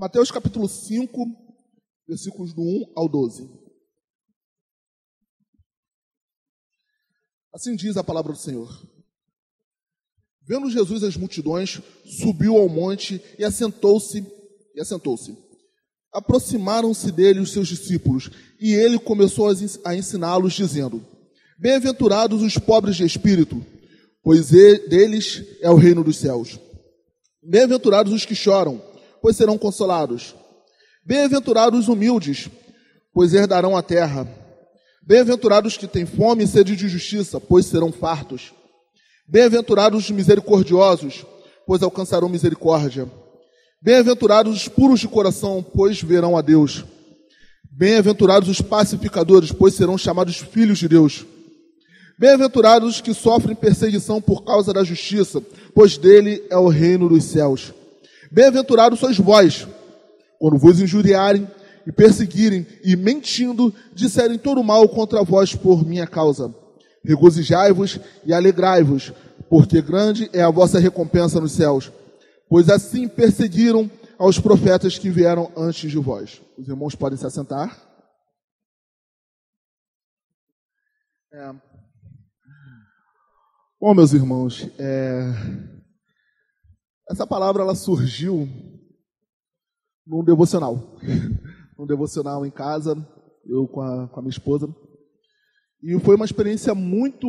Mateus capítulo 5, versículos do 1 ao 12. Assim diz a palavra do Senhor. Vendo Jesus as multidões, subiu ao monte e assentou-se. Aproximaram-se dele os seus discípulos, e ele começou a ensiná-los, dizendo: Bem-aventurados os pobres de espírito, pois deles é o reino dos céus. Bem-aventurados os que choram, pois serão consolados. Bem-aventurados os humildes, pois herdarão a terra. Bem-aventurados os que têm fome e sede de justiça, pois serão fartos. Bem-aventurados os misericordiosos, pois alcançarão misericórdia. Bem-aventurados os puros de coração, pois verão a Deus. Bem-aventurados os pacificadores, pois serão chamados filhos de Deus. Bem-aventurados os que sofrem perseguição por causa da justiça, pois dele é o reino dos céus. Bem-aventurados sois vós, quando vos injuriarem e perseguirem, e mentindo, disserem todo mal contra vós por minha causa. Regozijai-vos e alegrai-vos, porque grande é a vossa recompensa nos céus, pois assim perseguiram aos profetas que vieram antes de vós. Os irmãos podem se assentar. Bom, meus irmãos, essa palavra ela surgiu num devocional. Num devocional em casa, eu com a minha esposa. E foi uma experiência muito,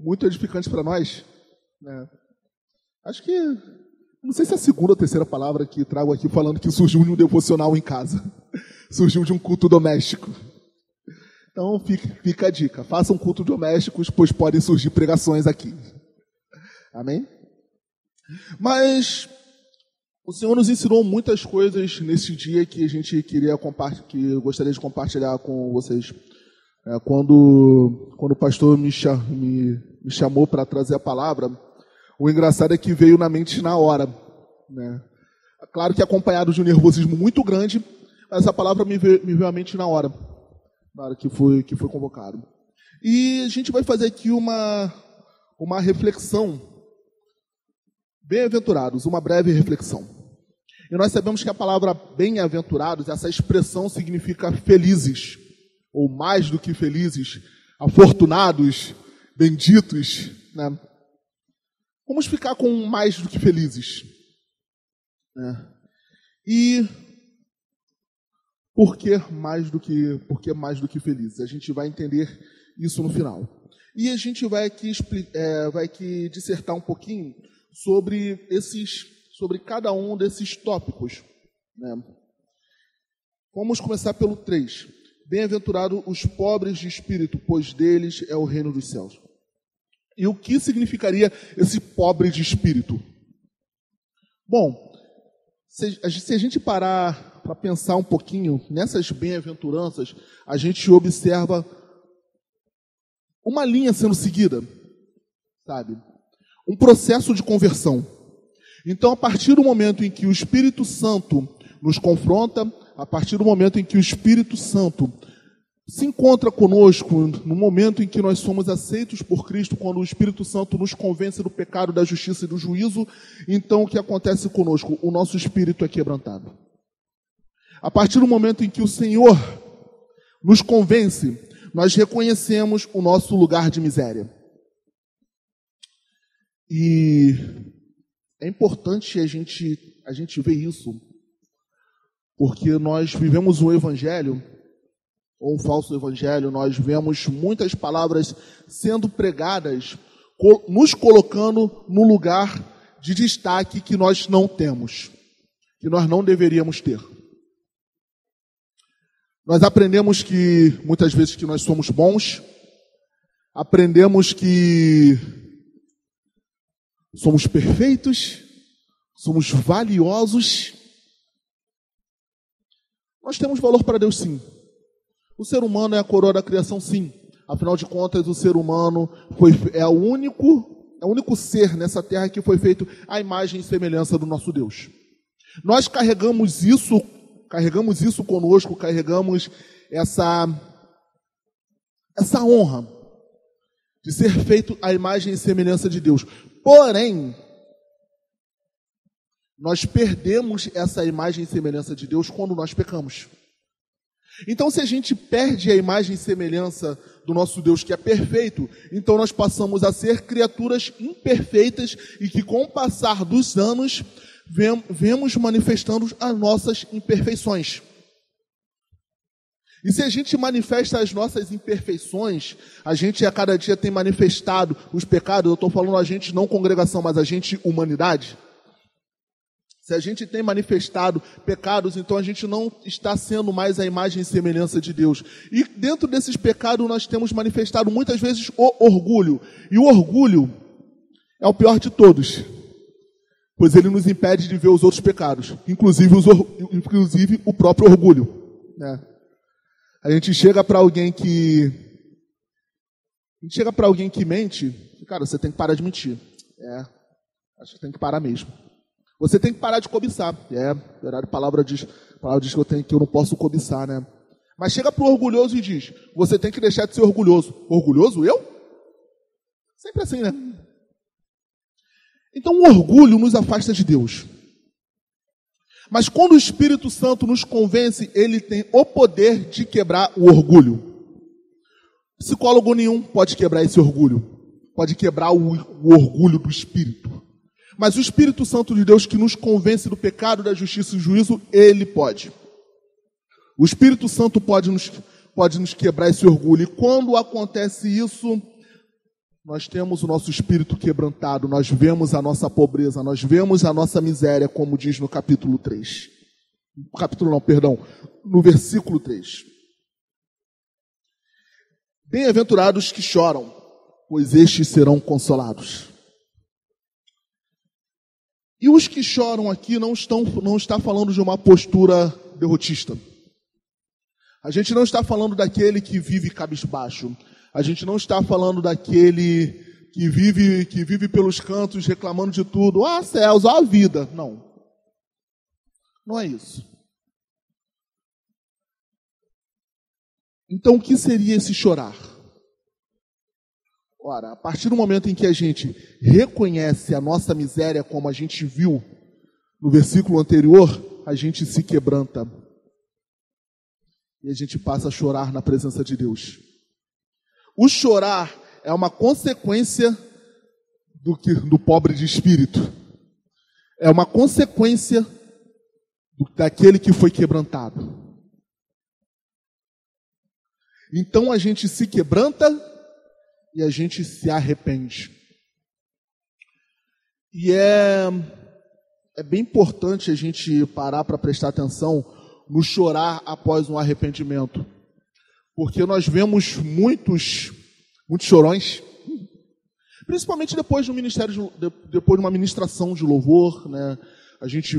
muito edificante para nós. Né? Acho que, não sei se é a segunda ou terceira palavra que trago aqui falando que surgiu de um devocional em casa. Surgiu de um culto doméstico. Então fica a dica, façam culto domésticos, pois podem surgir pregações aqui. Amém? Mas o Senhor nos ensinou muitas coisas nesse dia que a gente que eu gostaria de compartilhar com vocês. Quando o pastor me chamou para trazer a palavra, o engraçado é que veio na mente na hora. Né? Claro que acompanhado de um nervosismo muito grande, mas a palavra me veio à mente na hora que foi convocado. E a gente vai fazer aqui uma reflexão, bem-aventurados, uma breve reflexão. E nós sabemos que a palavra bem-aventurados, essa expressão significa felizes, ou mais do que felizes, afortunados, benditos. Né? Vamos ficar com mais do que felizes. Né? E por que mais do que felizes? A gente vai entender isso no final. E a gente vai aqui dissertar um pouquinho sobre cada um desses tópicos. Né? Vamos começar pelo 3. Bem-aventurados os pobres de espírito, pois deles é o reino dos céus. E o que significaria esse pobre de espírito? Bom, se a gente parar para pensar um pouquinho nessas bem-aventuranças, a gente observa uma linha sendo seguida, sabe? Um processo de conversão. Então, a partir do momento em que o Espírito Santo nos confronta, a partir do momento em que o Espírito Santo se encontra conosco, no momento em que nós somos aceitos por Cristo, quando o Espírito Santo nos convence do pecado, da justiça e do juízo, então o que acontece conosco? O nosso espírito é quebrantado. A partir do momento em que o Senhor nos convence, nós reconhecemos o nosso lugar de miséria. E é importante a gente ver isso, porque nós vivemos um evangelho, ou um falso evangelho, nós vemos muitas palavras sendo pregadas, nos colocando no lugar de destaque que nós não temos, que nós não deveríamos ter. Nós aprendemos que, muitas vezes, que nós somos bons, aprendemos que somos perfeitos, somos valiosos. Nós temos valor para Deus, sim. O ser humano é a coroa da criação, sim. Afinal de contas, o ser humano é o único ser nessa terra que foi feito à imagem e semelhança do nosso Deus. Nós carregamos isso conosco, carregamos essa honra de ser feito à imagem e semelhança de Deus. Porém, Nós perdemos essa imagem e semelhança de Deus quando nós pecamos. Então, se a gente perde a imagem e semelhança do nosso Deus, que é perfeito, então nós passamos a ser criaturas imperfeitas e que, com o passar dos anos, vemos manifestando as nossas imperfeições. E se a gente manifesta as nossas imperfeições, a gente a cada dia tem manifestado os pecados, eu estou falando a gente não congregação, mas a gente humanidade. Se a gente tem manifestado pecados, então a gente não está sendo mais a imagem e semelhança de Deus. E dentro desses pecados nós temos manifestado muitas vezes o orgulho. E o orgulho é o pior de todos, pois ele nos impede de ver os outros pecados, inclusive o próprio orgulho, né? A gente chega para alguém que mente, cara, você tem que parar de mentir. Acho que tem que parar mesmo. Você tem que parar de cobiçar. Verdade, a palavra diz que eu não posso cobiçar, né? Mas chega para o orgulhoso e diz, você tem que deixar de ser orgulhoso. Orgulhoso eu? Sempre assim, né? Então o orgulho nos afasta de Deus. Mas quando o Espírito Santo nos convence, ele tem o poder de quebrar o orgulho. Psicólogo nenhum pode quebrar esse orgulho. Pode quebrar o orgulho do Espírito. Mas o Espírito Santo de Deus que nos convence do pecado, da justiça e do juízo, ele pode. O Espírito Santo pode nos quebrar esse orgulho. E quando acontece isso, nós temos o nosso espírito quebrantado, nós vemos a nossa pobreza, nós vemos a nossa miséria, como diz no capítulo 3. No versículo 3. Bem-aventurados que choram, pois estes serão consolados. E os que choram aqui não está falando de uma postura derrotista. A gente não está falando daquele que vive cabisbaixo. A gente não está falando daquele que vive pelos cantos reclamando de tudo. Céus, a vida. Não. Não é isso. Então, o que seria esse chorar? Ora, a partir do momento em que a gente reconhece a nossa miséria, como a gente viu no versículo anterior, a gente se quebranta. E a gente passa a chorar na presença de Deus. O chorar é uma consequência do pobre de espírito. É uma consequência daquele que foi quebrantado. Então a gente se quebranta e a gente se arrepende. E é bem importante a gente parar para prestar atenção no chorar após um arrependimento. Porque nós vemos muitos chorões, principalmente depois de uma ministração de louvor, né? A gente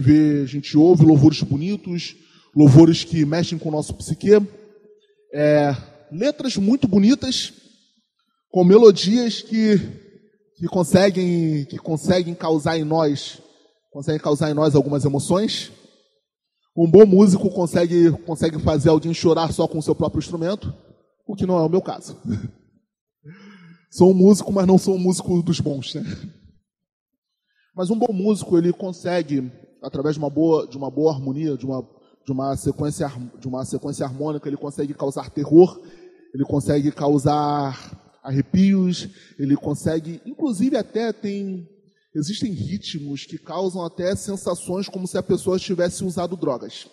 ouve louvores bonitos, louvores que mexem com o nosso psique, letras muito bonitas, com melodias que conseguem causar em nós algumas emoções. Um bom músico consegue fazer alguém chorar só com o seu próprio instrumento, o que não é o meu caso. Sou um músico, mas não sou um músico dos bons, né? Mas um bom músico, ele consegue, através de uma boa harmonia, de uma sequência harmônica, ele consegue causar terror, ele consegue causar arrepios, ele consegue, inclusive existem ritmos que causam até sensações como se a pessoa tivesse usado drogas.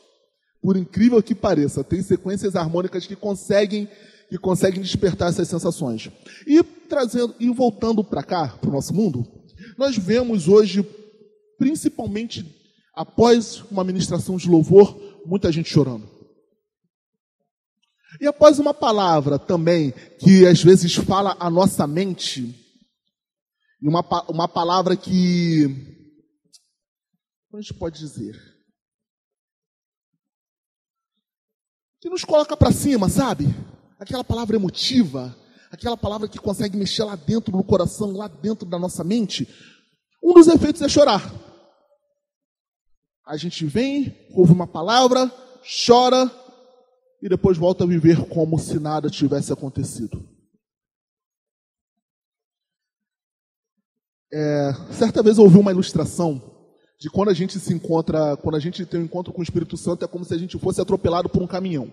Por incrível que pareça, tem sequências harmônicas que conseguem despertar essas sensações. E voltando para cá, para o nosso mundo, nós vemos hoje, principalmente após uma ministração de louvor, muita gente chorando. E após uma palavra também, que às vezes fala a nossa mente, e uma palavra que, como a gente pode dizer, que nos coloca para cima, sabe? Aquela palavra emotiva, aquela palavra que consegue mexer lá dentro do coração, lá dentro da nossa mente. Um dos efeitos é chorar. A gente vem, ouve uma palavra, chora e depois volta a viver como se nada tivesse acontecido. Certa vez eu ouvi uma ilustração de quando a gente se encontra, quando a gente tem um encontro com o Espírito Santo, é como se a gente fosse atropelado por um caminhão.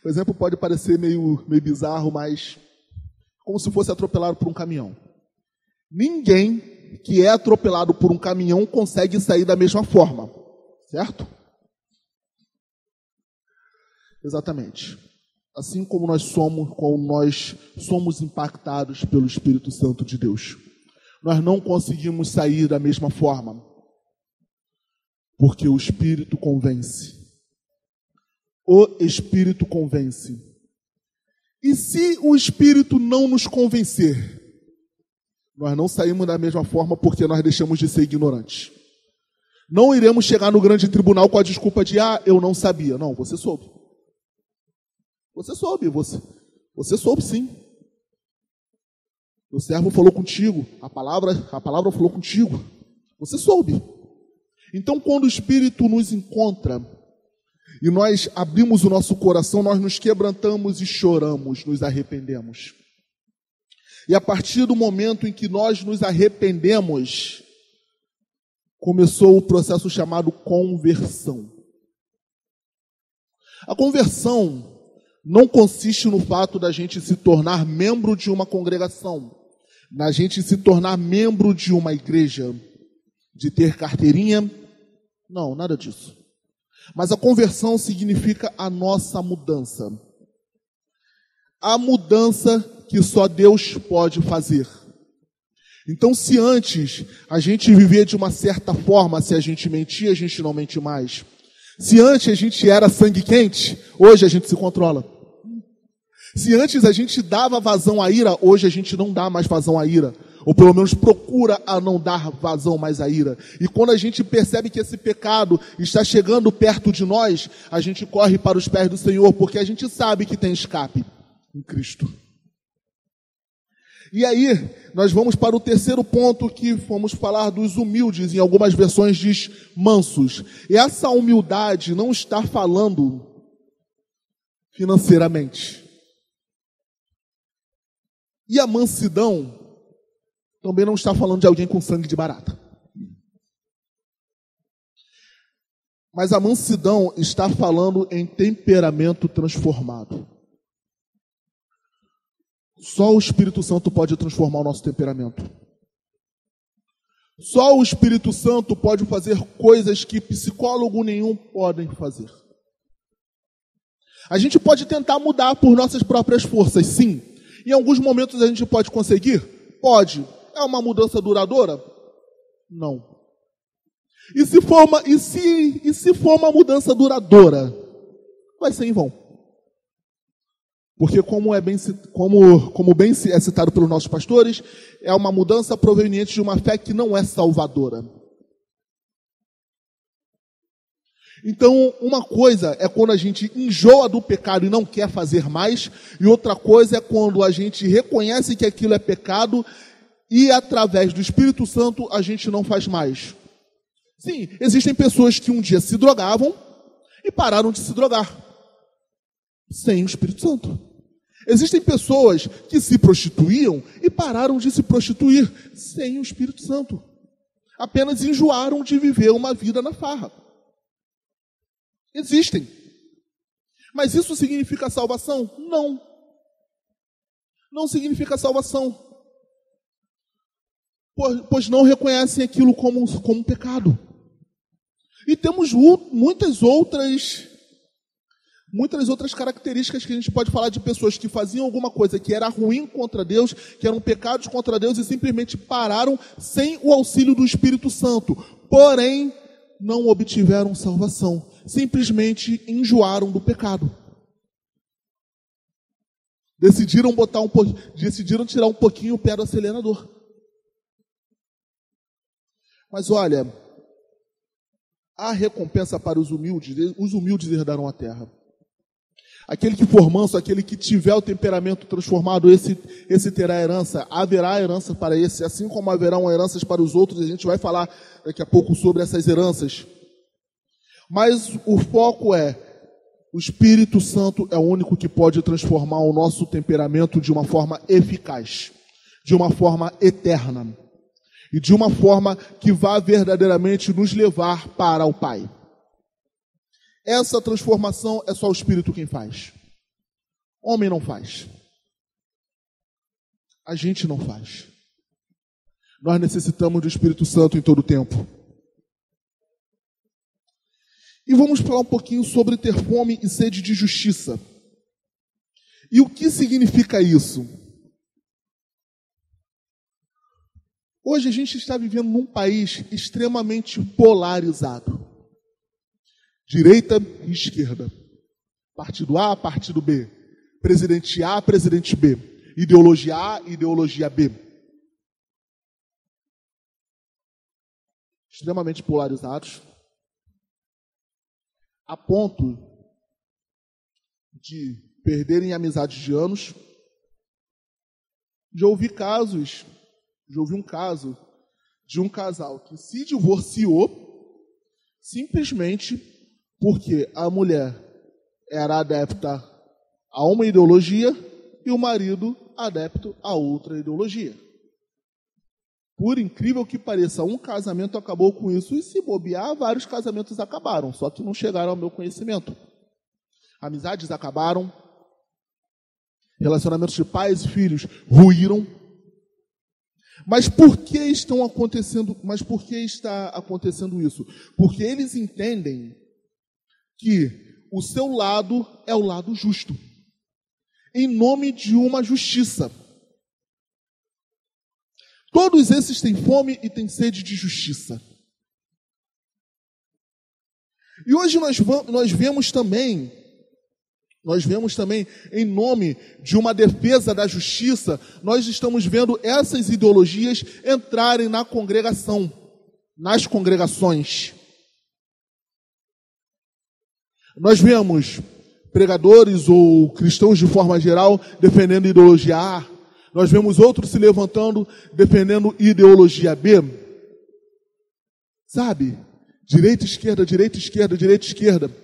O exemplo pode parecer meio bizarro, mas como se fosse atropelado por um caminhão. Ninguém que é atropelado por um caminhão consegue sair da mesma forma, certo? Exatamente. Assim como nós somos impactados pelo Espírito Santo de Deus. Nós não conseguimos sair da mesma forma, porque o Espírito convence. O Espírito convence. E se o Espírito não nos convencer, nós não saímos da mesma forma porque nós deixamos de ser ignorantes. Não iremos chegar no grande tribunal com a desculpa de, eu não sabia. Não, você soube. Você soube, você soube sim. O servo falou contigo, a palavra falou contigo. Você soube. Então, quando o Espírito nos encontra e nós abrimos o nosso coração, nós nos quebrantamos e choramos, nos arrependemos. E a partir do momento em que nós nos arrependemos, começou o processo chamado conversão. A conversão não consiste no fato da gente se tornar membro de uma congregação, na gente se tornar membro de uma igreja, de ter carteirinha. Não, nada disso. Mas a conversão significa a nossa mudança. A mudança que só Deus pode fazer. Então, se antes a gente vivia de uma certa forma, se a gente mentia, a gente não mente mais. Se antes a gente era sangue quente, hoje a gente se controla. Se antes a gente dava vazão à ira, hoje a gente não dá mais vazão à ira. Ou pelo menos procura a não dar vazão mais à ira. E quando a gente percebe que esse pecado está chegando perto de nós, a gente corre para os pés do Senhor, porque a gente sabe que tem escape em Cristo. E aí, nós vamos para o terceiro ponto, que vamos falar dos humildes. Em algumas versões diz mansos. E essa humildade não está falando financeiramente. E a mansidão também não está falando de alguém com sangue de barata. Mas a mansidão está falando em temperamento transformado. Só o Espírito Santo pode transformar o nosso temperamento. Só o Espírito Santo pode fazer coisas que psicólogo nenhum pode fazer. A gente pode tentar mudar por nossas próprias forças, sim. Em alguns momentos a gente pode conseguir? Pode. É uma mudança duradoura? Não. E se for uma mudança duradoura, vai ser em vão. Porque como bem é citado pelos nossos pastores, é uma mudança proveniente de uma fé que não é salvadora. Então, uma coisa é quando a gente enjoa do pecado e não quer fazer mais, e outra coisa é quando a gente reconhece que aquilo é pecado e, através do Espírito Santo, a gente não faz mais. Sim, existem pessoas que um dia se drogavam e pararam de se drogar, sem o Espírito Santo. Existem pessoas que se prostituíam e pararam de se prostituir, sem o Espírito Santo. Apenas enjoaram de viver uma vida na farra. Existem. Mas isso significa salvação? Não. Não significa salvação. Pois não reconhecem aquilo como pecado. E temos muitas outras características que a gente pode falar de pessoas que faziam alguma coisa que era ruim contra Deus, que eram pecados contra Deus e simplesmente pararam sem o auxílio do Espírito Santo. Porém, não obtiveram salvação. Simplesmente enjoaram do pecado. Decidiram tirar um pouquinho o pé do acelerador. Mas olha, a recompensa para os humildes herdarão a terra. Aquele que for manso, aquele que tiver o temperamento transformado, esse terá herança. Haverá herança para esse, assim como haverão heranças para os outros. A gente vai falar daqui a pouco sobre essas heranças. Mas o foco o Espírito Santo é o único que pode transformar o nosso temperamento de uma forma eficaz, de uma forma eterna. e de uma forma que vá verdadeiramente nos levar para o Pai. Essa transformação é só o Espírito quem faz. Homem não faz. A gente não faz. Nós necessitamos do Espírito Santo em todo o tempo. E vamos falar um pouquinho sobre ter fome e sede de justiça. E o que significa isso? Hoje a gente está vivendo num país extremamente polarizado. Direita e esquerda. Partido A, partido B. Presidente A, presidente B. Ideologia A, ideologia B. Extremamente polarizados. A ponto de perderem amizades de anos. Já ouvi um caso de um casal que se divorciou simplesmente porque a mulher era adepta a uma ideologia e o marido adepto a outra ideologia. Por incrível que pareça, um casamento acabou com isso, e se bobear, vários casamentos acabaram, só que não chegaram ao meu conhecimento. Amizades acabaram, relacionamentos de pais e filhos ruíram. Mas por que está acontecendo isso? Porque eles entendem que o seu lado é o lado justo, em nome de uma justiça. Todos esses têm fome e têm sede de justiça. E hoje nós vemos também, em nome de uma defesa da justiça, nós estamos vendo essas ideologias entrarem na congregação, nas congregações. Nós vemos pregadores ou cristãos de forma geral defendendo ideologia A. Nós vemos outros se levantando, defendendo ideologia B. Sabe? Direita, esquerda, direita, esquerda, direita, esquerda.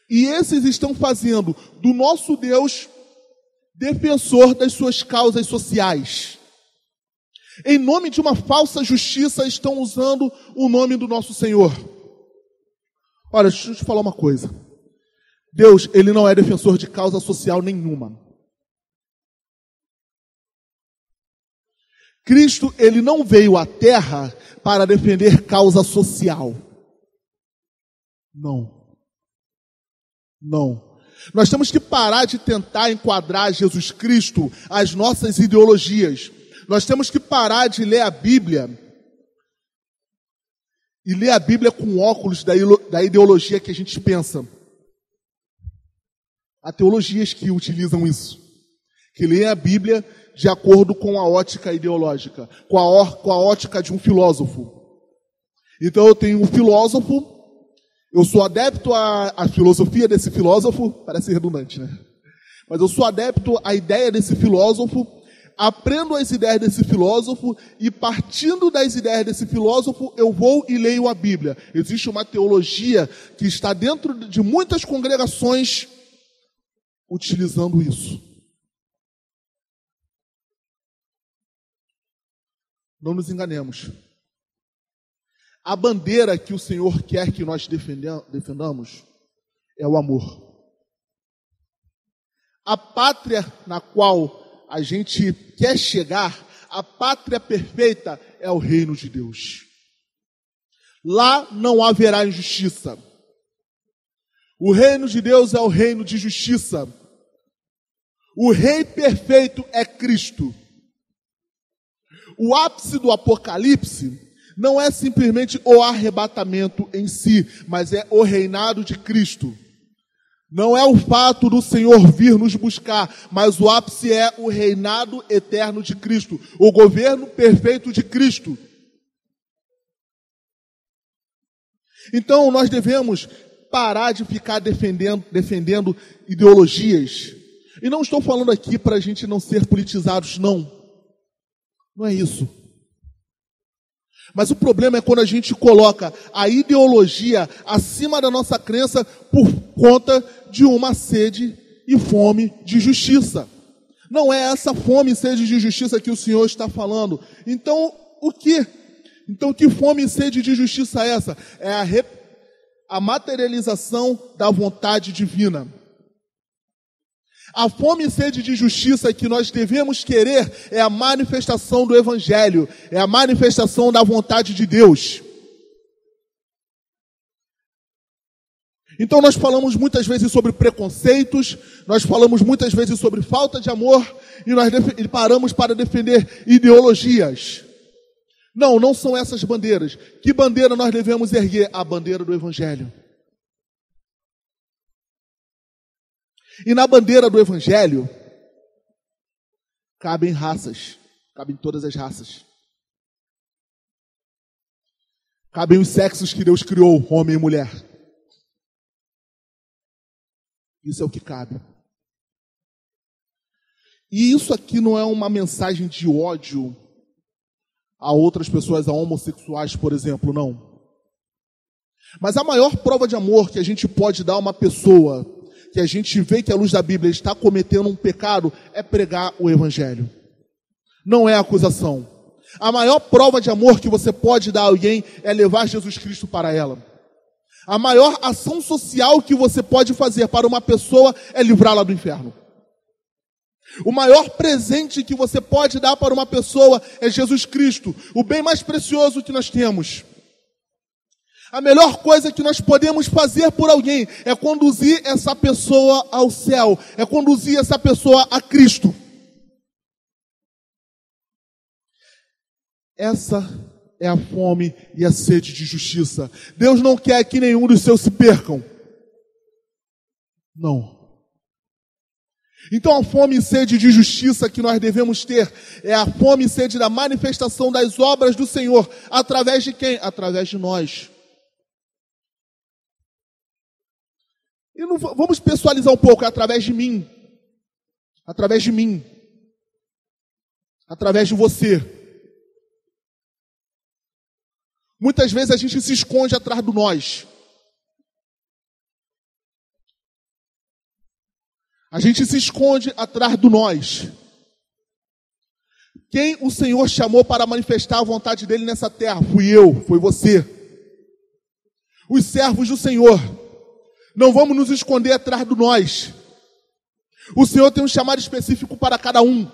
E esses estão fazendo do nosso Deus defensor das suas causas sociais. Em nome de uma falsa justiça, estão usando o nome do nosso Senhor. Olha, deixa eu te falar uma coisa. Deus, ele não é defensor de causa social nenhuma. Cristo, ele não veio à Terra para defender causa social. Não. Nós temos que parar de tentar enquadrar Jesus Cristo às nossas ideologias. Nós temos que parar de ler a Bíblia e ler a Bíblia com óculos da ideologia que a gente pensa. Há teologias que utilizam isso, que leem a Bíblia de acordo com a ótica ideológica, com a ótica de um filósofo. Então eu tenho um filósofo, eu sou adepto à filosofia desse filósofo, parece redundante, né? Mas eu sou adepto à ideia desse filósofo, aprendo as ideias desse filósofo e, partindo das ideias desse filósofo, eu vou e leio a Bíblia. Existe uma teologia que está dentro de muitas congregações utilizando isso. Não nos enganemos. A bandeira que o Senhor quer que nós defendamos é o amor. A pátria na qual a gente quer chegar, a pátria perfeita, é o reino de Deus. Lá não haverá injustiça. O reino de Deus é o reino de justiça. O rei perfeito é Cristo. O ápice do Apocalipse não é simplesmente o arrebatamento em si, mas é o reinado de Cristo. Não é o fato do Senhor vir nos buscar, mas o ápice é o reinado eterno de Cristo, o governo perfeito de Cristo. Então nós devemos parar de ficar defendendo ideologias. E não estou falando aqui para a gente não ser politizados, não. Não é isso. Mas o problema é quando a gente coloca a ideologia acima da nossa crença por conta de uma sede e fome de justiça. Não é essa fome e sede de justiça que o Senhor está falando. Então, O quê? Então, que fome e sede de justiça é essa? É a materialização da vontade divina. A fome e sede de justiça que nós devemos querer é a manifestação do Evangelho, é a manifestação da vontade de Deus. Então nós falamos muitas vezes sobre preconceitos, nós falamos muitas vezes sobre falta de amor e paramos para defender ideologias. Não são essas bandeiras. Que bandeira nós devemos erguer? A bandeira do Evangelho. E na bandeira do Evangelho, cabem raças, cabem todas as raças. Cabem os sexos que Deus criou, homem e mulher. Isso é o que cabe. E isso aqui não é uma mensagem de ódio a outras pessoas, a homossexuais, por exemplo, não. Mas a maior prova de amor que a gente pode dar a uma pessoa que a gente vê que à luz da Bíblia está cometendo um pecado é pregar o Evangelho. Não é acusação. A maior prova de amor que você pode dar a alguém é levar Jesus Cristo para ela. A maior ação social que você pode fazer para uma pessoa é livrá-la do inferno. O maior presente que você pode dar para uma pessoa é Jesus Cristo, o bem mais precioso que nós temos. A melhor coisa que nós podemos fazer por alguém é conduzir essa pessoa ao céu, é conduzir essa pessoa a Cristo. Essa é a fome e a sede de justiça. Deus não quer que nenhum dos seus se percam. Não. Então a fome e sede de justiça que nós devemos ter é a fome e sede da manifestação das obras do Senhor. Através de quem? Através de nós. E não, vamos pessoalizar um pouco, é através de mim. Através de mim. Através de você. Muitas vezes a gente se esconde atrás do nós. A gente se esconde atrás do nós. Quem o Senhor chamou para manifestar a vontade dele nessa terra? Fui eu, foi você. Os servos do Senhor. Não vamos nos esconder atrás do nós. O Senhor tem um chamado específico para cada um.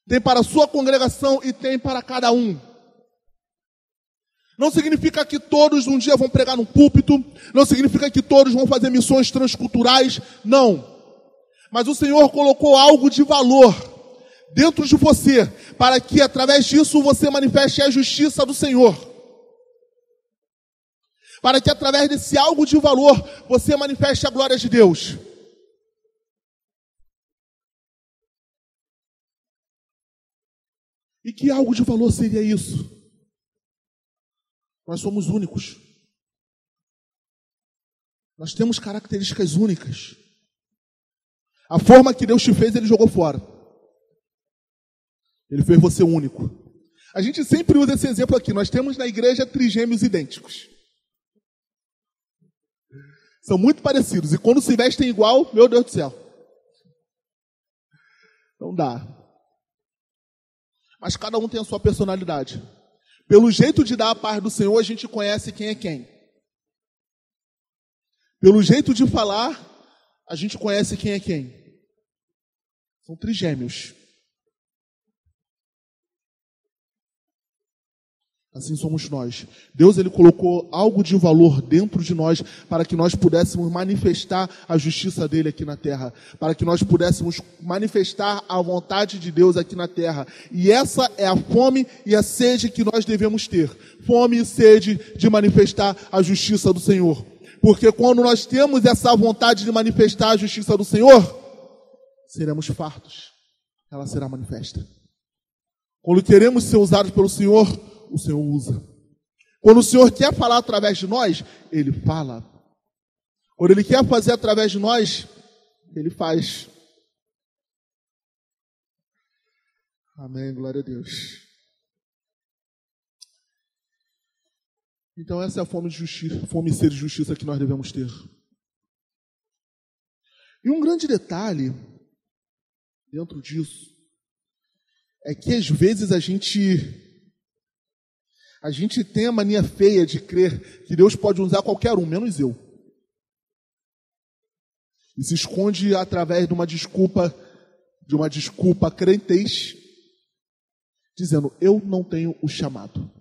Tem para a sua congregação e tem para cada um. Não significa que todos um dia vão pregar num púlpito. Não significa que todos vão fazer missões transculturais. Não. Mas o Senhor colocou algo de valor dentro de você, para que através disso você manifeste a justiça do Senhor. Para que através desse algo de valor você manifeste a glória de Deus. E que algo de valor seria isso? Nós somos únicos. Nós temos características únicas. A forma que Deus te fez, Ele jogou fora. Ele fez você único. A gente sempre usa esse exemplo aqui. Nós temos na igreja trigêmeos idênticos. São muito parecidos. E quando se vestem igual, meu Deus do céu. Não dá. Mas cada um tem a sua personalidade. Pelo jeito de dar a paz do Senhor, a gente conhece quem é quem. Pelo jeito de falar, a gente conhece quem é quem. São trigêmeos. Assim somos nós. Deus, Ele colocou algo de valor dentro de nós para que nós pudéssemos manifestar a justiça dEle aqui na terra. Para que nós pudéssemos manifestar a vontade de Deus aqui na terra. E essa é a fome e a sede que nós devemos ter. Fome e sede de manifestar a justiça do Senhor. Porque quando nós temos essa vontade de manifestar a justiça do Senhor, seremos fartos. Ela será manifesta. Quando queremos ser usados pelo Senhor, o Senhor usa. Quando o Senhor quer falar através de nós, Ele fala. Quando Ele quer fazer através de nós, Ele faz. Amém, glória a Deus. Então essa é a fome de justiça, fome e sede de justiça que nós devemos ter. E um grande detalhe dentro disso é que às vezes a gente tem a mania feia de crer que Deus pode usar qualquer um, menos eu. E se esconde através de uma desculpa crentez, dizendo, eu não tenho o chamado.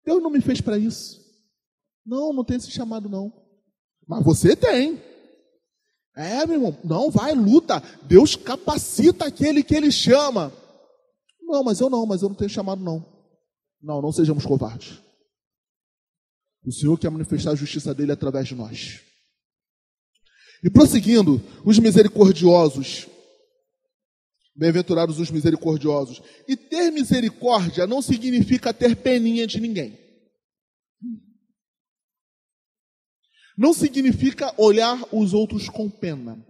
Deus não me fez para isso. Não tem esse chamado não. Mas você tem. Meu irmão, não, vai, luta. Deus capacita aquele que Ele chama. Mas eu não tenho chamado não. Não sejamos covardes. O Senhor quer manifestar a justiça dele através de nós. E prosseguindo, os misericordiosos, bem-aventurados os misericordiosos. E ter misericórdia não significa ter peninha de ninguém. Não significa olhar os outros com pena.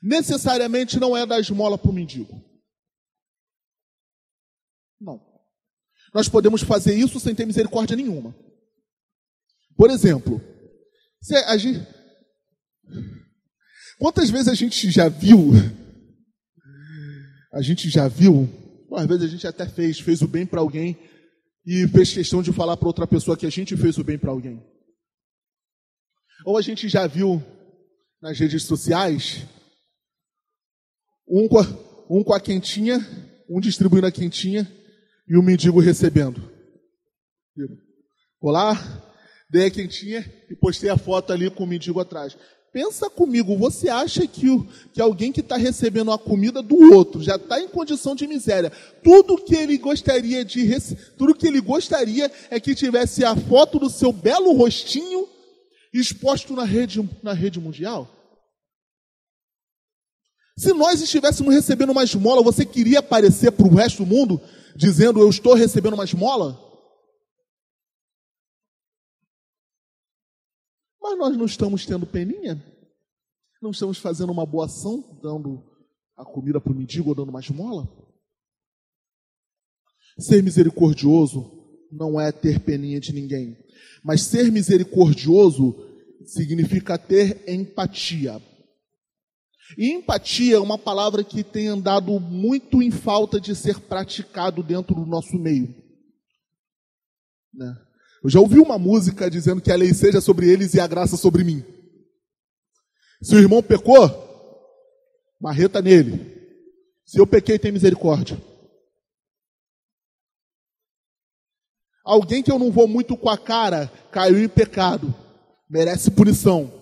Necessariamente não é dar esmola para o mendigo. Não. Nós podemos fazer isso sem ter misericórdia nenhuma. Por exemplo, quantas vezes a gente já viu, às vezes a gente até fez o bem para alguém e fez questão de falar para outra pessoa que a gente fez o bem para alguém. Ou a gente já viu nas redes sociais, um com a quentinha, um distribuindo a quentinha e o mendigo recebendo. Olá, dei a quentinha e postei a foto ali com o mendigo atrás. Pensa comigo, você acha que alguém que está recebendo a comida do outro já está em condição de miséria? Tudo que ele gostaria é que tivesse a foto do seu belo rostinho exposto na rede mundial? Se nós estivéssemos recebendo uma esmola, você queria aparecer para o resto do mundo dizendo, eu estou recebendo uma esmola? Mas nós não estamos tendo peninha? Não estamos fazendo uma boa ação, dando a comida para o mendigo ou dando uma esmola? Ser misericordioso não é ter peninha de ninguém. Mas ser misericordioso significa ter empatia. E empatia é uma palavra que tem andado muito em falta de ser praticado dentro do nosso meio. Né? Eu já ouvi uma música dizendo que a lei seja sobre eles e a graça sobre mim. Se o irmão pecou, marreta nele. Se eu pequei, tem misericórdia. Alguém que eu não vou muito com a cara, caiu em pecado, merece punição.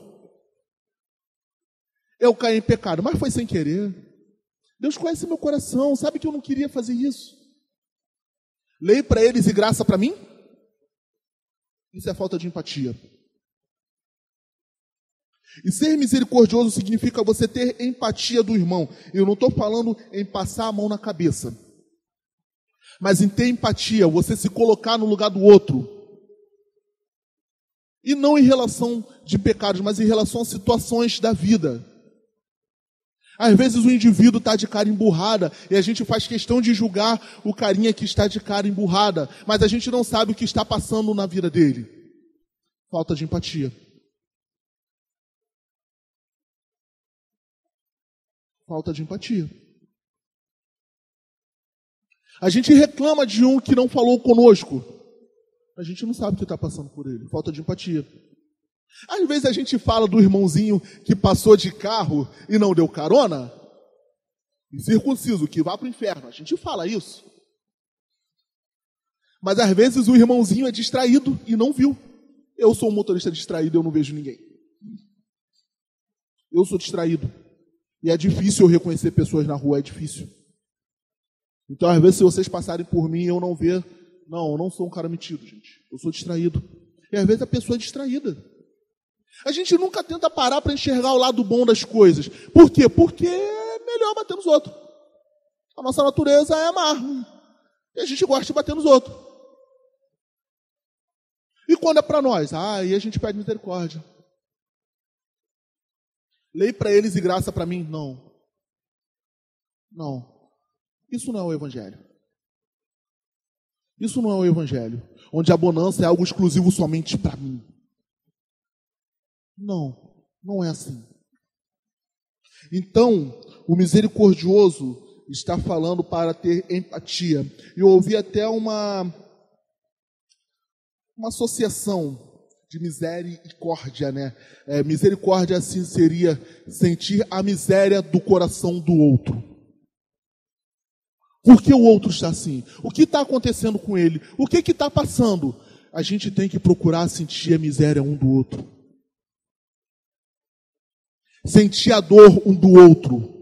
Eu caí em pecado, mas foi sem querer. Deus conhece meu coração, sabe que eu não queria fazer isso. Lei para eles e graça para mim? Isso é falta de empatia. E ser misericordioso significa você ter empatia do irmão. Eu não estou falando em passar a mão na cabeça. Mas em ter empatia, você se colocar no lugar do outro. E não em relação de pecados, mas em relação a situações da vida. Às vezes o indivíduo está de cara emburrada e a gente faz questão de julgar o carinha que está de cara emburrada, mas a gente não sabe o que está passando na vida dele. Falta de empatia. Falta de empatia. A gente reclama de um que não falou conosco. A gente não sabe o que está passando por ele. Falta de empatia. Às vezes a gente fala do irmãozinho que passou de carro e não deu carona. Incircunciso, que vá para o inferno. A gente fala isso. Mas às vezes o irmãozinho é distraído e não viu. Eu sou um motorista distraído e eu não vejo ninguém. Eu sou distraído. E é difícil eu reconhecer pessoas na rua, é difícil. Então, às vezes, se vocês passarem por mim e eu não ver, não, eu não sou um cara metido, gente. Eu sou distraído. E às vezes a pessoa é distraída. A gente nunca tenta parar para enxergar o lado bom das coisas. Por quê? Porque é melhor bater nos outros. A nossa natureza é amar. E a gente gosta de bater nos outros. E quando é para nós? Aí a gente pede misericórdia. Lei para eles e graça para mim? Não. Não. Isso não é o Evangelho. Isso não é o Evangelho. Onde a bonança é algo exclusivo somente para mim. Não. Não é assim. Então, o misericordioso está falando para ter empatia. Eu ouvi até uma associação de misericórdia, né? Misericórdia assim seria sentir a miséria do coração do outro. Por que o outro está assim? O que está acontecendo com ele? O que está passando? A gente tem que procurar sentir a miséria um do outro. Sentir a dor um do outro.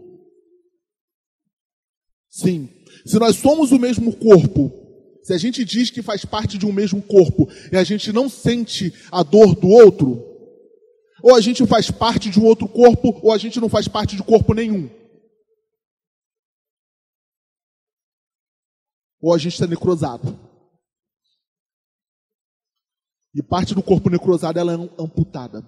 Sim. Se nós somos o mesmo corpo, se a gente diz que faz parte de um mesmo corpo e a gente não sente a dor do outro, ou a gente faz parte de um outro corpo, ou a gente não faz parte de corpo nenhum. Ou a gente está necrosado. E parte do corpo necrosado ela é amputada.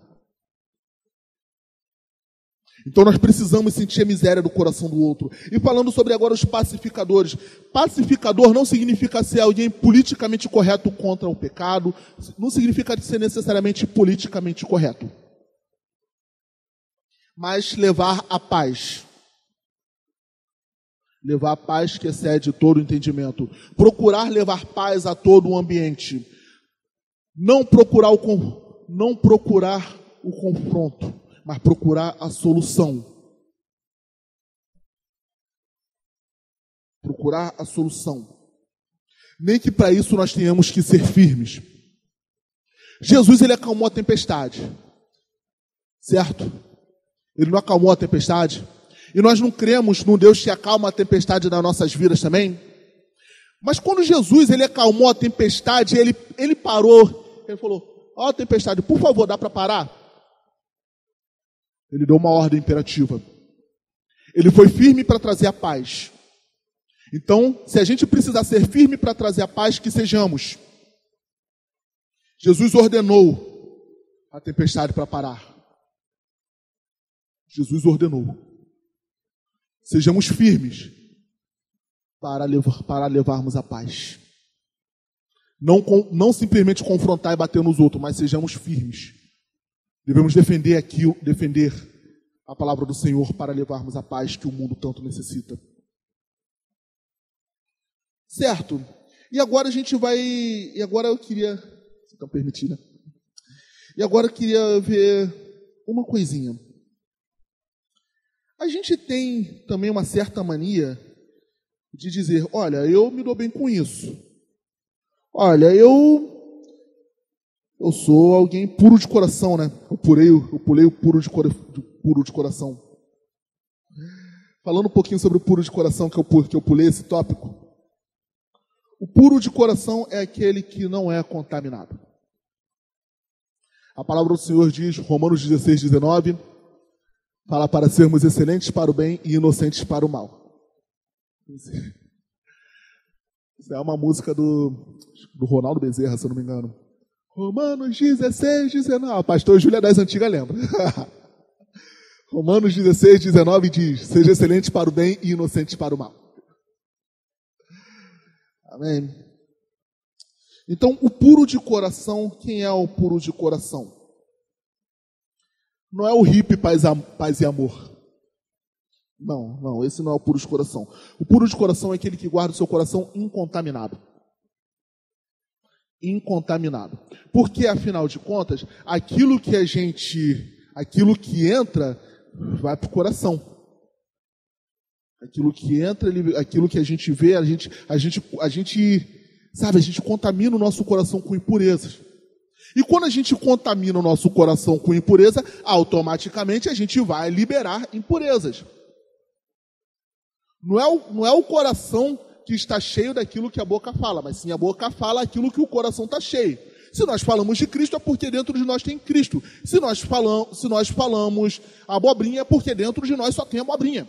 Então nós precisamos sentir a miséria do coração do outro. E falando sobre agora os pacificadores. Pacificador não significa ser alguém politicamente correto contra o pecado. Não significa ser necessariamente politicamente correto. Mas levar a paz. Levar a paz que excede todo o entendimento. Procurar levar paz a todo o ambiente. Não procurar o confronto, mas procurar a solução. Procurar a solução. Nem que para isso nós tenhamos que ser firmes. Jesus, ele acalmou a tempestade. Certo? Ele não acalmou a tempestade. E nós não cremos num Deus que acalma a tempestade das nossas vidas também. Mas quando Jesus, ele acalmou a tempestade, ele parou. Ele falou, ó, tempestade, por favor, dá para parar? Ele deu uma ordem imperativa. Ele foi firme para trazer a paz. Então, se a gente precisar ser firme para trazer a paz, que sejamos. Jesus ordenou a tempestade para parar. Jesus ordenou. Sejamos firmes para levarmos a paz. Não simplesmente confrontar e bater nos outros, mas sejamos firmes. Devemos defender a palavra do Senhor para levarmos a paz que o mundo tanto necessita. Certo? E agora eu queria, se estão permitindo, e agora eu queria ver uma coisinha. A gente tem também uma certa mania de dizer, olha, eu me dou bem com isso. Olha, eu sou alguém puro de coração, né? Eu pulei o puro de coração. Falando um pouquinho sobre o puro de coração, que eu pulei esse tópico. O puro de coração é aquele que não é contaminado. A palavra do Senhor diz, Romanos 16, 19, fala para sermos excelentes para o bem e inocentes para o mal. Isso é uma música do Ronaldo Bezerra, se eu não me engano. Romanos 16, 19. Pastor Júlia das Antigas lembra. Romanos 16, 19 diz, seja excelente para o bem e inocente para o mal. Amém. Então, o puro de coração, quem é o puro de coração? Não é o hippie paz e amor. Não, esse não é o puro de coração. O puro de coração é aquele que guarda o seu coração incontaminado. Incontaminado. Porque, afinal de contas, aquilo que entra, vai para o coração. Aquilo que entra, aquilo que a gente vê, a gente contamina o nosso coração com impurezas. E quando a gente contamina o nosso coração com impureza, automaticamente a gente vai liberar impurezas. Não é o coração que está cheio daquilo que a boca fala, mas sim a boca fala aquilo que o coração está cheio. Se nós falamos de Cristo, é porque dentro de nós tem Cristo. Se nós falamos abobrinha, é porque dentro de nós só tem abobrinha.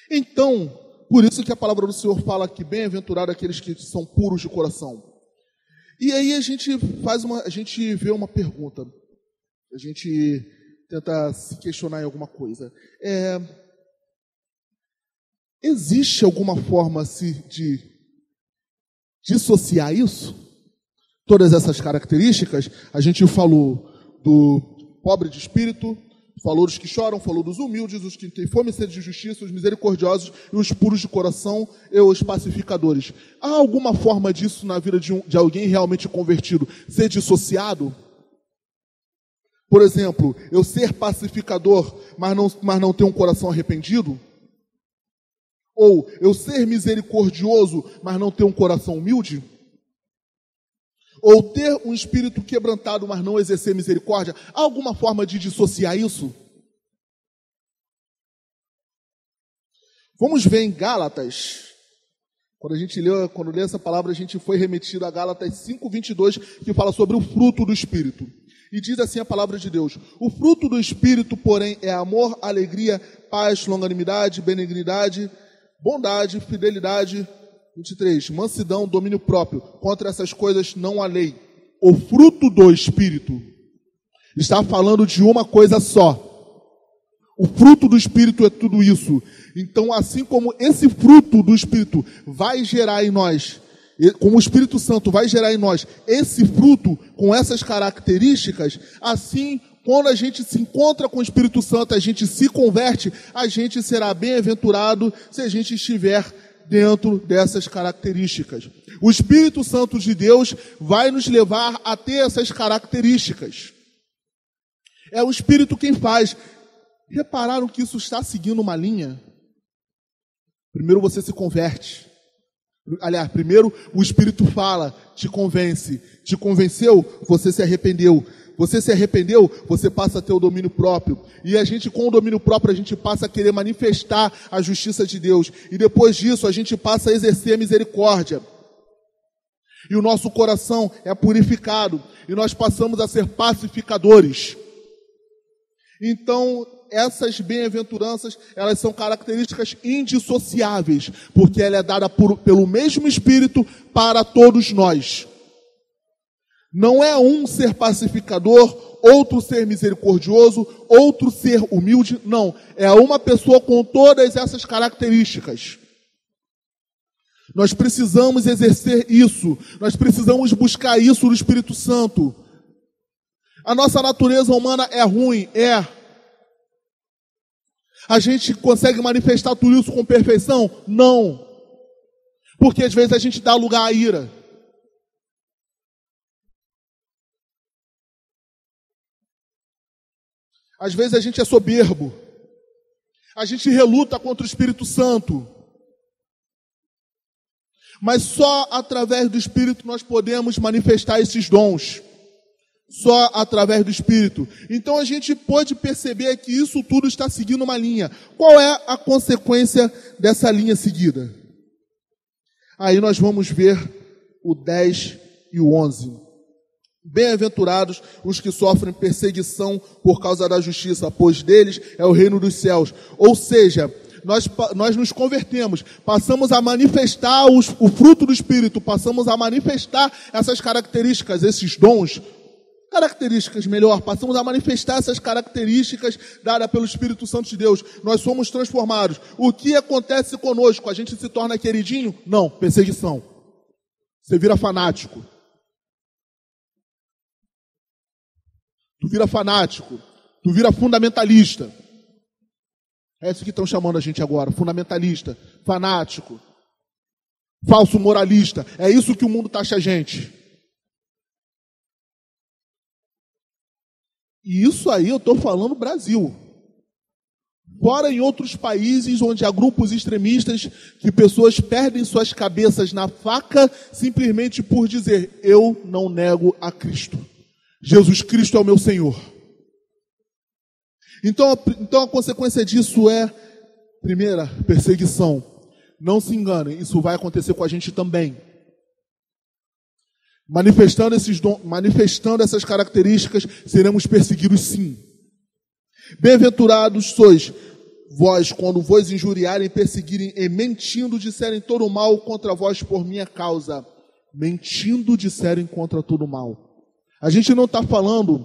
Então, por isso que a palavra do Senhor fala que bem-aventurado aqueles que são puros de coração. E aí a gente vê uma pergunta. A gente tenta se questionar em alguma coisa. Existe alguma forma de dissociar isso? Todas essas características, a gente falou do pobre de espírito, falou dos que choram, falou dos humildes, os que têm fome e sede de justiça, os misericordiosos e os puros de coração e os pacificadores. Há alguma forma disso na vida de alguém realmente convertido ser dissociado? Por exemplo, eu ser pacificador, mas não ter um coração arrependido? Ou eu ser misericordioso, mas não ter um coração humilde? Ou ter um espírito quebrantado, mas não exercer misericórdia? Há alguma forma de dissociar isso? Vamos ver em Gálatas. Quando lê essa palavra, a gente foi remetido a Gálatas 5:22, que fala sobre o fruto do Espírito. E diz assim a palavra de Deus: o fruto do Espírito, porém, é amor, alegria, paz, longanimidade, benignidade, bondade, fidelidade, 23, mansidão, domínio próprio. Contra essas coisas não há lei. O fruto do Espírito está falando de uma coisa só. O fruto do Espírito é tudo isso. Então, assim como esse fruto do Espírito vai gerar em nós, como o Espírito Santo vai gerar em nós esse fruto com essas características, assim, quando a gente se encontra com o Espírito Santo, a gente se converte, a gente será bem-aventurado se a gente estiver dentro dessas características. O Espírito Santo de Deus vai nos levar a ter essas características. É o Espírito quem faz. Repararam que isso está seguindo uma linha? Primeiro você se converte. Aliás, primeiro o Espírito fala, te convence. Te convenceu, você se arrependeu. Você se arrependeu, você passa a ter o domínio próprio. E a gente, com o domínio próprio, a gente passa a querer manifestar a justiça de Deus. E depois disso, a gente passa a exercer a misericórdia. E o nosso coração é purificado. E nós passamos a ser pacificadores. Então, essas bem-aventuranças, elas são características indissociáveis. Porque ela é dada pelo mesmo Espírito para todos nós. Não é um ser pacificador, outro ser misericordioso, outro ser humilde. Não, é uma pessoa com todas essas características. Nós precisamos exercer isso. Nós precisamos buscar isso no Espírito Santo. A nossa natureza humana é ruim, é. A gente consegue manifestar tudo isso com perfeição? Não. Porque às vezes a gente dá lugar à ira. Às vezes a gente é soberbo. A gente reluta contra o Espírito Santo. Mas só através do Espírito nós podemos manifestar esses dons. Só através do Espírito. Então a gente pode perceber que isso tudo está seguindo uma linha. Qual é a consequência dessa linha seguida? Aí nós vamos ver o 10 e o 11. Bem-aventurados os que sofrem perseguição por causa da justiça, pois deles é o reino dos céus. Ou seja, nós nos convertemos, passamos a manifestar o fruto do Espírito, passamos a manifestar essas características, esses dons, passamos a manifestar essas características dadas pelo Espírito Santo de Deus. Nós somos transformados. O que acontece conosco? A gente se torna queridinho? Não, perseguição. Você vira fanático. Tu vira fanático, tu vira fundamentalista. É isso que estão chamando a gente agora, fundamentalista, fanático, falso moralista. É isso que o mundo taxa a gente. E isso aí eu estou falando Brasil. Fora em outros países onde há grupos extremistas que pessoas perdem suas cabeças na faca simplesmente por dizer: eu não nego a Cristo. Jesus Cristo é o meu Senhor. Então a consequência disso é, primeira, perseguição. Não se enganem, isso vai acontecer com a gente também. Manifestando essas características, seremos perseguidos sim. Bem-aventurados sois vós, quando vos injuriarem, perseguirem e mentindo disserem todo o mal contra vós por minha causa. Mentindo disserem contra todo o mal. A gente não está falando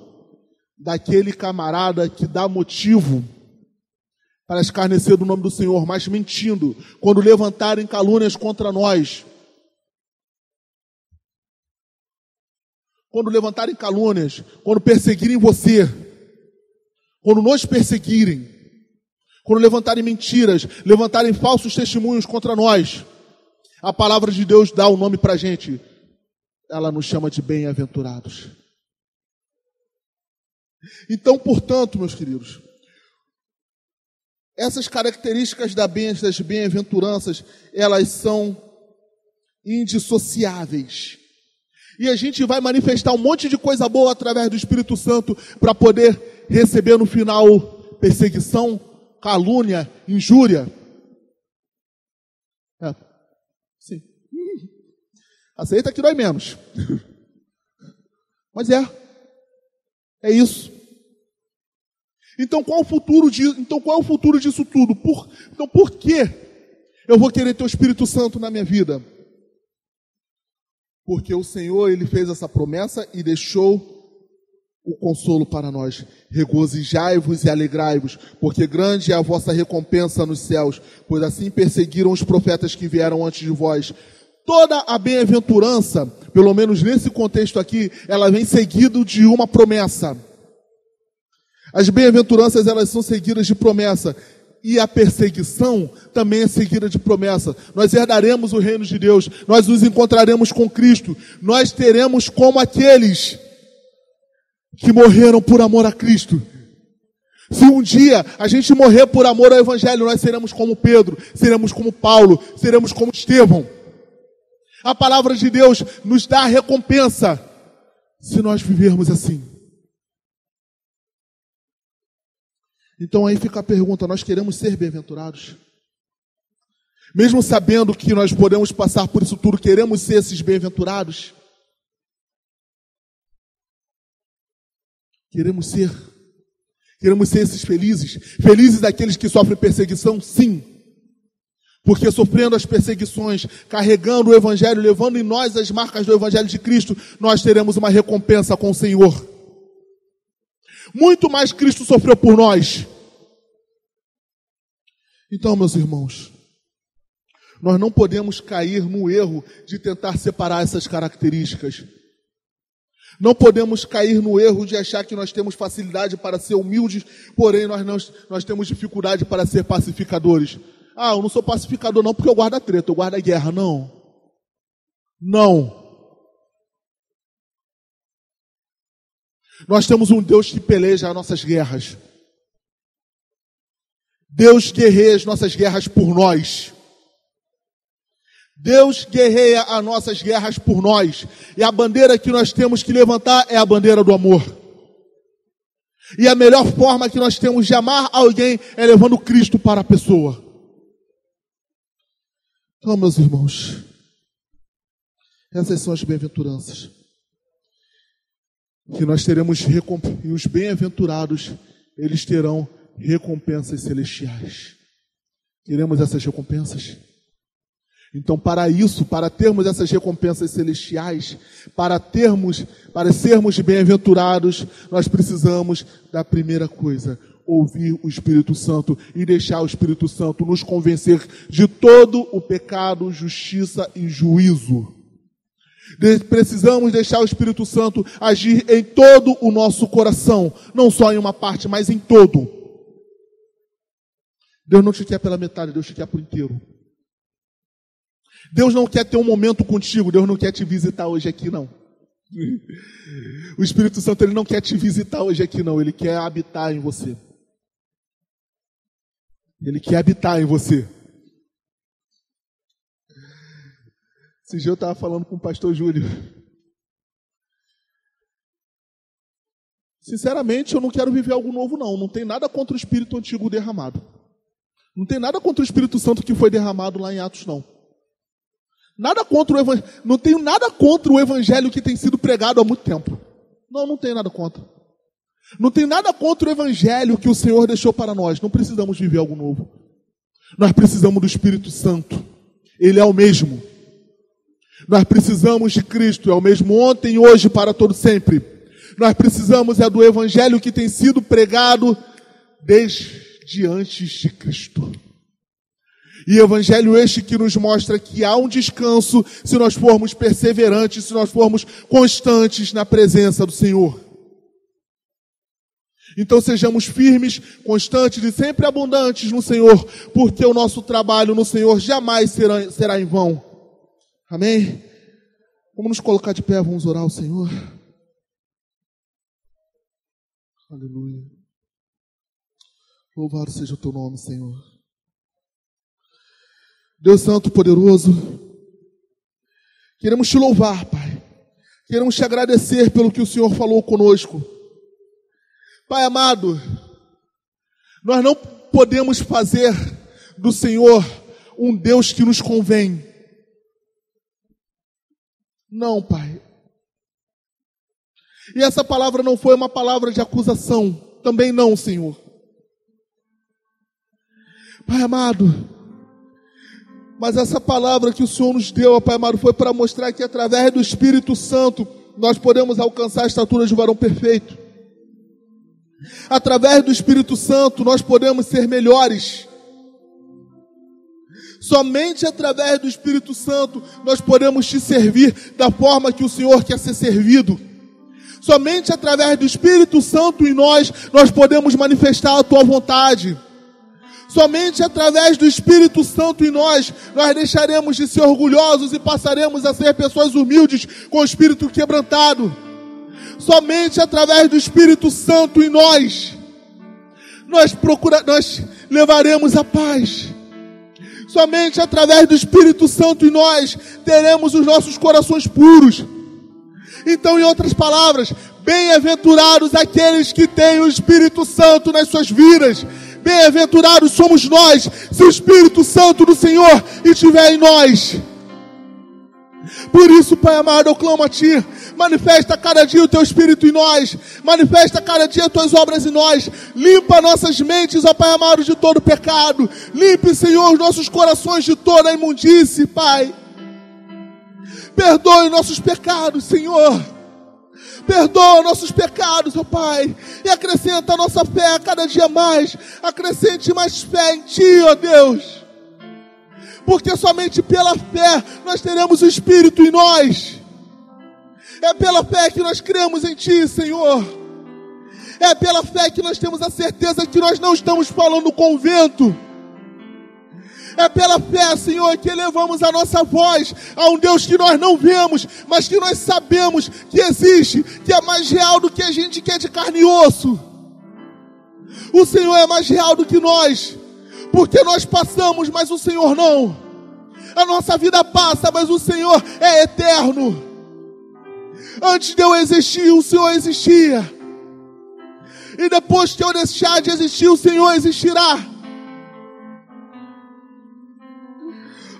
daquele camarada que dá motivo para escarnecer do nome do Senhor, mas mentindo, quando levantarem calúnias contra nós. Quando levantarem calúnias, quando perseguirem você, quando nos perseguirem, quando levantarem mentiras, levantarem falsos testemunhos contra nós, a palavra de Deus dá o nome para a gente. Ela nos chama de bem-aventurados. Então, portanto, meus queridos, essas características das bem-aventuranças, elas são indissociáveis. E a gente vai manifestar um monte de coisa boa através do Espírito Santo para poder receber no final perseguição, calúnia, injúria. Sim. Aceita que dói menos. Mas é isso. Então qual é o futuro disso tudo? Então por que eu vou querer ter o Espírito Santo na minha vida? Porque o Senhor, Ele fez essa promessa e deixou o consolo para nós. Regozijai-vos e alegrai-vos, porque grande é a vossa recompensa nos céus, pois assim perseguiram os profetas que vieram antes de vós. Toda a bem-aventurança, pelo menos nesse contexto aqui, ela vem seguido de uma promessa. As bem-aventuranças, elas são seguidas de promessa. E a perseguição também é seguida de promessa. Nós herdaremos o reino de Deus. Nós nos encontraremos com Cristo. Nós teremos como aqueles que morreram por amor a Cristo. Se um dia a gente morrer por amor ao Evangelho, nós seremos como Pedro, seremos como Paulo, seremos como Estevão. A palavra de Deus nos dá a recompensa se nós vivermos assim. Então aí fica a pergunta, nós queremos ser bem-aventurados? Mesmo sabendo que nós podemos passar por isso tudo, queremos ser esses bem-aventurados? Queremos ser esses felizes? Felizes daqueles que sofrem perseguição? Sim. Porque sofrendo as perseguições, carregando o Evangelho, levando em nós as marcas do Evangelho de Cristo, nós teremos uma recompensa com o Senhor. Muito mais Cristo sofreu por nós. Então, meus irmãos, nós não podemos cair no erro de tentar separar essas características. Não podemos cair no erro de achar que nós temos facilidade para ser humildes, porém nós temos dificuldade para ser pacificadores. Eu não sou pacificador não porque eu guardo a treta, eu guardo a guerra. Não. Nós temos um Deus que peleja as nossas guerras. Deus guerreia as nossas guerras por nós. Deus guerreia as nossas guerras por nós. E a bandeira que nós temos que levantar é a bandeira do amor. E a melhor forma que nós temos de amar alguém é levando Cristo para a pessoa. Então, meus irmãos, essas são as bem-aventuranças. Que nós teremos e os bem-aventurados, eles terão recompensas celestiais. Queremos essas recompensas? Então, para termos essas recompensas celestiais, para sermos bem-aventurados, nós precisamos da primeira coisa, ouvir o Espírito Santo e deixar o Espírito Santo nos convencer de todo o pecado, justiça e juízo. Precisamos deixar o Espírito Santo agir em todo o nosso coração, não só em uma parte, mas em todo. Deus não te quer pela metade, Deus te quer por inteiro. Deus não quer ter um momento contigo, Deus não quer te visitar hoje aqui, não. O Espírito Santo, Ele não quer te visitar hoje aqui, não. Ele quer habitar em você. Ele quer habitar em você. Esse dia eu estava falando com o pastor Júlio. Sinceramente, eu não quero viver algo novo, não. Não tem nada contra o Espírito antigo derramado. Não tem nada contra o Espírito Santo que foi derramado lá em Atos, não. Nada contra o Evangelho. Não tenho nada contra o Evangelho que tem sido pregado há muito tempo. Não tenho nada contra. Não tem nada contra o Evangelho que o Senhor deixou para nós. Não precisamos viver algo novo. Nós precisamos do Espírito Santo. Ele é o mesmo. Nós precisamos de Cristo. É o mesmo ontem, hoje, para todo sempre. Nós precisamos do Evangelho que tem sido pregado desde antes de Cristo. E Evangelho este que nos mostra que há um descanso se nós formos perseverantes, se nós formos constantes na presença do Senhor. Então sejamos firmes, constantes e sempre abundantes no Senhor, porque o nosso trabalho no Senhor jamais será em vão. Amém? Vamos nos colocar de pé, vamos orar ao Senhor. Aleluia. Louvado seja o teu nome, Senhor. Deus Santo, poderoso, queremos te louvar, Pai. Queremos te agradecer pelo que o Senhor falou conosco. Pai amado, nós não podemos fazer do Senhor um Deus que nos convém. Não, Pai. E essa palavra não foi uma palavra de acusação. Também não, Senhor. Pai amado, mas essa palavra que o Senhor nos deu, Pai amado, foi para mostrar que através do Espírito Santo nós podemos alcançar a estatura de varão perfeito. Através do Espírito Santo nós podemos ser melhores. Somente através do Espírito Santo nós podemos te servir da forma que o Senhor quer ser servido. Somente através do Espírito Santo em nós podemos manifestar a tua vontade. Somente através do Espírito Santo em nós deixaremos de ser orgulhosos e passaremos a ser pessoas humildes com o espírito quebrantado. Somente através do Espírito Santo em nós levaremos a paz. Somente através do Espírito Santo em nós teremos os nossos corações puros. Então, em outras palavras, bem-aventurados aqueles que têm o Espírito Santo nas suas vidas. Bem-aventurados somos nós, se o Espírito Santo do Senhor estiver em nós. Por isso, Pai amado, eu clamo a Ti. Manifesta cada dia o Teu Espírito em nós. Manifesta cada dia as Tuas obras em nós. Limpa nossas mentes, ó Pai amado, de todo pecado. Limpe, Senhor, os nossos corações de toda a imundície, Pai. Perdoe nossos pecados, Senhor. Perdoa nossos pecados, ó Pai. E acrescenta a nossa fé a cada dia mais. Acrescente mais fé em Ti, ó Deus. Porque somente pela fé nós teremos o Espírito em nós. É pela fé que nós cremos em Ti, Senhor. É pela fé que nós temos a certeza que nós não estamos falando com o vento. É pela fé, Senhor, que elevamos a nossa voz a um Deus que nós não vemos, mas que nós sabemos que existe, que é mais real do que a gente que é de carne e osso. O Senhor é mais real do que nós, porque nós passamos, mas o Senhor não. A nossa vida passa, mas o Senhor é eterno. Antes de eu existir, o Senhor existia. E depois que eu deixar de existir, o Senhor existirá.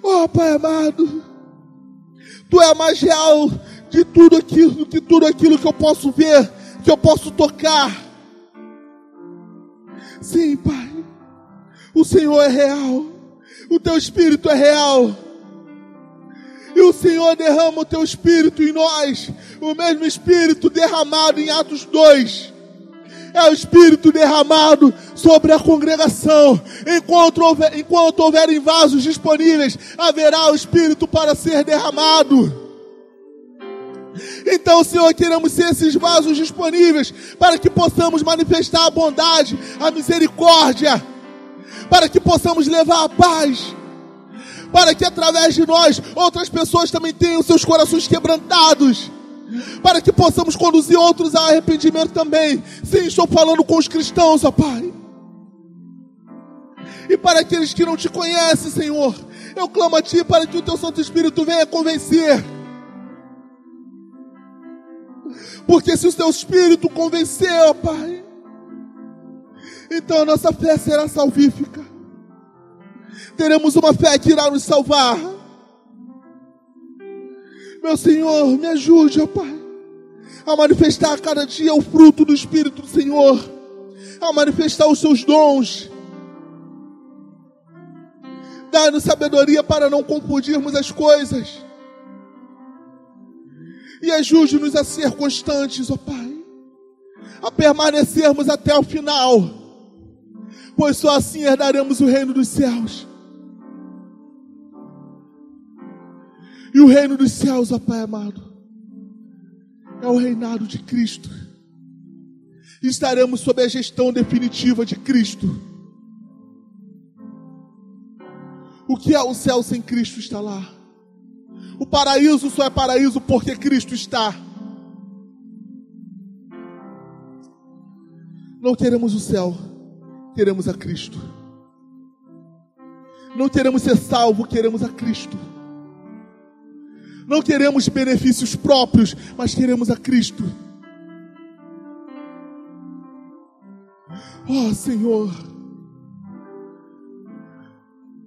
Oh, Pai amado, Tu é mais real de tudo aquilo que eu posso ver, que eu posso tocar. Sim, Pai, o Senhor é real, o Teu Espírito é real. E o Senhor derrama o Teu Espírito em nós, o mesmo Espírito derramado em Atos 2. É o Espírito derramado sobre a congregação. Enquanto houverem vasos disponíveis, haverá o Espírito para ser derramado. Então, Senhor, queremos ser esses vasos disponíveis para que possamos manifestar a bondade, a misericórdia, para que possamos levar a paz, para que através de nós outras pessoas também tenham seus corações quebrantados, para que possamos conduzir outros ao arrependimento também. Sim, estou falando com os cristãos, ó Pai. E para aqueles que não Te conhecem, Senhor, eu clamo a Ti para que o Teu Santo Espírito venha convencer. Porque se o Teu Espírito convencer, ó Pai, então a nossa fé será salvífica. Teremos uma fé que irá nos salvar. Meu Senhor, me ajude, ó Pai, a manifestar a cada dia o fruto do Espírito do Senhor, a manifestar os Seus dons. Dá-nos sabedoria para não confundirmos as coisas. E ajude-nos a ser constantes, ó Pai, a permanecermos até o final, pois só assim herdaremos o reino dos céus. E o reino dos céus, ó Pai amado, é o reinado de Cristo, estaremos sob a gestão definitiva de Cristo. O que é o céu sem Cristo está lá? O paraíso só é paraíso porque Cristo está. Não queremos o céu, queremos a Cristo. Não queremos ser salvos, queremos a Cristo. Não queremos benefícios próprios, mas queremos a Cristo. Oh, Senhor,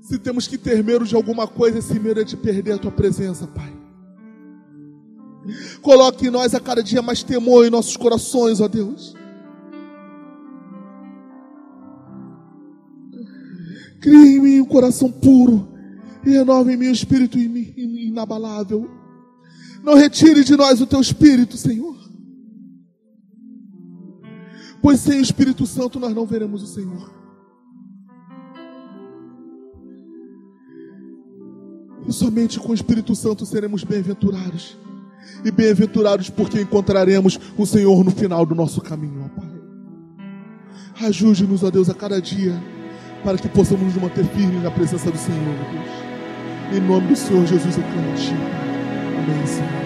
se temos que ter medo de alguma coisa, esse medo é de perder a Tua presença, Pai. Coloque em nós a cada dia mais temor em nossos corações, ó Deus. Crie em mim um coração puro e renove em mim o espírito inabalável. Não retire de nós o Teu Espírito, Senhor. Pois sem o Espírito Santo nós não veremos o Senhor. E somente com o Espírito Santo seremos bem-aventurados. E bem-aventurados porque encontraremos o Senhor no final do nosso caminho, ó Pai. Ajude-nos, ó Deus, a cada dia, para que possamos nos manter firmes na presença do Senhor, ó Deus. Em nome do Senhor Jesus eu clamo a Ti. Amém, Senhor.